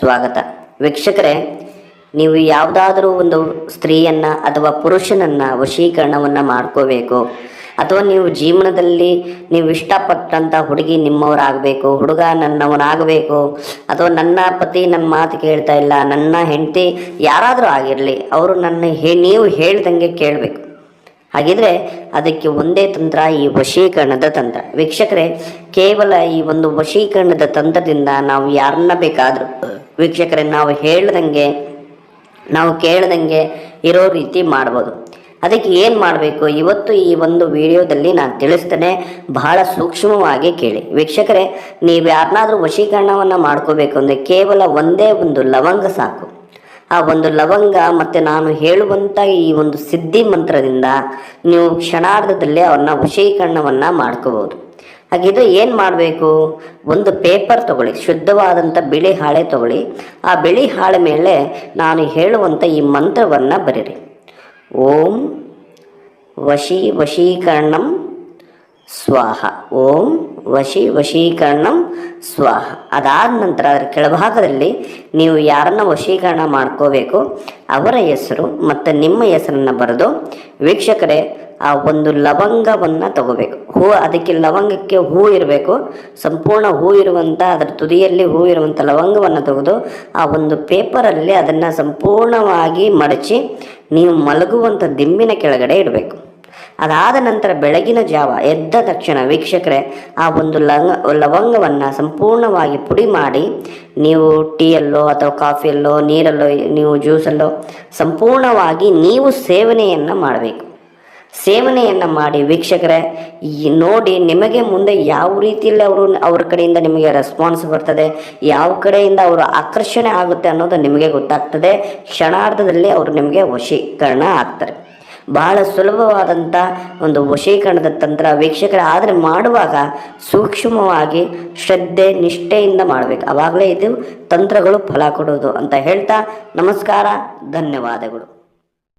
ಸ್ವಾಗತ. ವೀಕ್ಷಕರೇ, ನೀವು ಯಾವುದಾದ್ರೂ ಒಂದು ಸ್ತ್ರೀಯನ್ನು ಅಥವಾ ಪುರುಷನನ್ನು ವಶೀಕರಣವನ್ನು ಮಾಡ್ಕೋಬೇಕು, ಅಥವಾ ನೀವು ಜೀವನದಲ್ಲಿ ನೀವು ಇಷ್ಟಪಟ್ಟಂಥ ಹುಡುಗಿ ನಿಮ್ಮವರಾಗಬೇಕು, ಹುಡುಗ ನನ್ನವನಾಗಬೇಕು, ಅಥವಾ ನನ್ನ ಪತಿ ನನ್ನ ಮಾತು ಕೇಳ್ತಾ ಇಲ್ಲ, ನನ್ನ ಹೆಂಡತಿ ಯಾರಾದರೂ ಆಗಿರಲಿ, ಅವರು ನೀವು ಹೇಳ್ದಂಗೆ ಕೇಳಬೇಕು. ಹಾಗಿದ್ರೆ ಅದಕ್ಕೆ ಒಂದೇ ತಂತ್ರ, ಈ ವಶೀಕರಣದ ತಂತ್ರ. ವೀಕ್ಷಕರೇ, ಕೇವಲ ಈ ಒಂದು ವಶೀಕರಣದ ತಂತ್ರದಿಂದ ನಾವು ಯಾರನ್ನ ಬೇಕಾದರೂ ವೀಕ್ಷಕರೇ ನಾವು ಕೇಳ್ದಂಗೆ ಇರೋ ರೀತಿ ಮಾಡ್ಬೋದು. ಅದಕ್ಕೆ ಏನು ಮಾಡಬೇಕು ಇವತ್ತು ಈ ಒಂದು ವಿಡಿಯೋದಲ್ಲಿ ನಾನು ತಿಳಿಸ್ತೇನೆ. ಬಹಳ ಸೂಕ್ಷ್ಮವಾಗಿ ಕೇಳಿ ವೀಕ್ಷಕರೇ. ನೀವು ಯಾರನ್ನಾದ್ರೂ ವಶೀಕರಣವನ್ನು ಮಾಡ್ಕೋಬೇಕು ಅಂದರೆ ಕೇವಲ ಒಂದೇ ಒಂದು ಲವಂಗ ಸಾಕು. ಆ ಒಂದು ಲವಂಗ ಮತ್ತು ನಾನು ಹೇಳುವಂಥ ಈ ಒಂದು ಸಿದ್ಧಿ ಮಂತ್ರದಿಂದ ನೀವು ಕ್ಷಣಾರ್ಧದಲ್ಲೇ ಅವ್ರನ್ನ ವಶೀಕರಣವನ್ನು ಮಾಡ್ಕೋಬೋದು. ಹಾಗಿದ್ರೆ ಏನು ಮಾಡಬೇಕು? ಒಂದು ಪೇಪರ್ ತಗೊಳ್ಳಿ, ಶುದ್ಧವಾದಂಥ ಬಿಳಿ ಹಾಳೆ ತಗೊಳ್ಳಿ. ಆ ಬಿಳಿ ಹಾಳೆ ಮೇಲೆ ನಾನು ಹೇಳುವಂಥ ಈ ಮಂತ್ರವನ್ನು ಬರೀರಿ. ಓಂ ವಶೀಕರಣಂ ಸ್ವಾಹ. ಓಂ ವಶೀಕರಣಂ ಸ್ವಾಹ. ಅದಾದ ನಂತರ ಅದರ ಕೆಳಭಾಗದಲ್ಲಿ ನೀವು ಯಾರನ್ನು ವಶೀಕರಣ ಮಾಡ್ಕೋಬೇಕು ಅವರ ಹೆಸರು ಮತ್ತು ನಿಮ್ಮ ಹೆಸರನ್ನು ಬರೆದು ವೀಕ್ಷಕರೇ ಆ ಒಂದು ಲವಂಗವನ್ನು ತಗೋಬೇಕು. ಅದಕ್ಕೆ ಲವಂಗಕ್ಕೆ ಹೂ ಇರಬೇಕು, ಸಂಪೂರ್ಣ ಹೂ ಇರುವಂಥ ಅದರ ತುದಿಯಲ್ಲಿ ಹೂ ಇರುವಂಥ ಲವಂಗವನ್ನು ತೆಗೆದು ಆ ಒಂದು ಪೇಪರಲ್ಲಿ ಅದನ್ನು ಸಂಪೂರ್ಣವಾಗಿ ಮಡಚಿ ನೀವು ಮಲಗುವಂಥ ದಿಂಬಿನ ಕೆಳಗಡೆ ಇಡಬೇಕು. ಅದಾದ ನಂತರ ಬೆಳಗಿನ ಜಾವ ಎದ್ದ ತಕ್ಷಣ ವೀಕ್ಷಕರೇ ಆ ಒಂದು ಲವಂಗವನ್ನು ಸಂಪೂರ್ಣವಾಗಿ ಪುಡಿ ಮಾಡಿ ನೀವು ಟೀಯಲ್ಲೋ ಅಥವಾ ಕಾಫಿಯಲ್ಲೋ ನೀರಲ್ಲೋ ನೀವು ಜ್ಯೂಸಲ್ಲೋ ಸಂಪೂರ್ಣವಾಗಿ ನೀವು ಸೇವನೆಯನ್ನು ಮಾಡಬೇಕು. ಸೇವನೆಯನ್ನು ಮಾಡಿ ವೀಕ್ಷಕರೇ ನೋಡಿ ನಿಮಗೆ ಮುಂದೆ ಯಾವ ರೀತಿಯಲ್ಲಿ ಅವ್ರ ಕಡೆಯಿಂದ ನಿಮಗೆ ರೆಸ್ಪಾನ್ಸ್ ಬರ್ತದೆ, ಯಾವ ಕಡೆಯಿಂದ ಅವರು ಆಕರ್ಷಣೆ ಆಗುತ್ತೆ ಅನ್ನೋದು ನಿಮಗೆ ಗೊತ್ತಾಗ್ತದೆ. ಕ್ಷಣಾರ್ಧದಲ್ಲಿ ಅವರು ನಿಮಗೆ ವಶೀಕರಣ ಆಗ್ತಾರೆ. ಬಹಳ ಸುಲಭವಾದಂಥ ಒಂದು ವಶೀಕರಣದ ತಂತ್ರ ವೀಕ್ಷಕರೇ. ಆದರೆ ಮಾಡುವಾಗ ಸೂಕ್ಷ್ಮವಾಗಿ ಶ್ರದ್ಧೆ ನಿಷ್ಠೆಯಿಂದ ಮಾಡಬೇಕು. ಆವಾಗಲೇ ಇದು ತಂತ್ರಗಳು ಫಲ ಕೊಡೋದು ಅಂತ ಹೇಳ್ತಾ ನಮಸ್ಕಾರ, ಧನ್ಯವಾದಗಳು.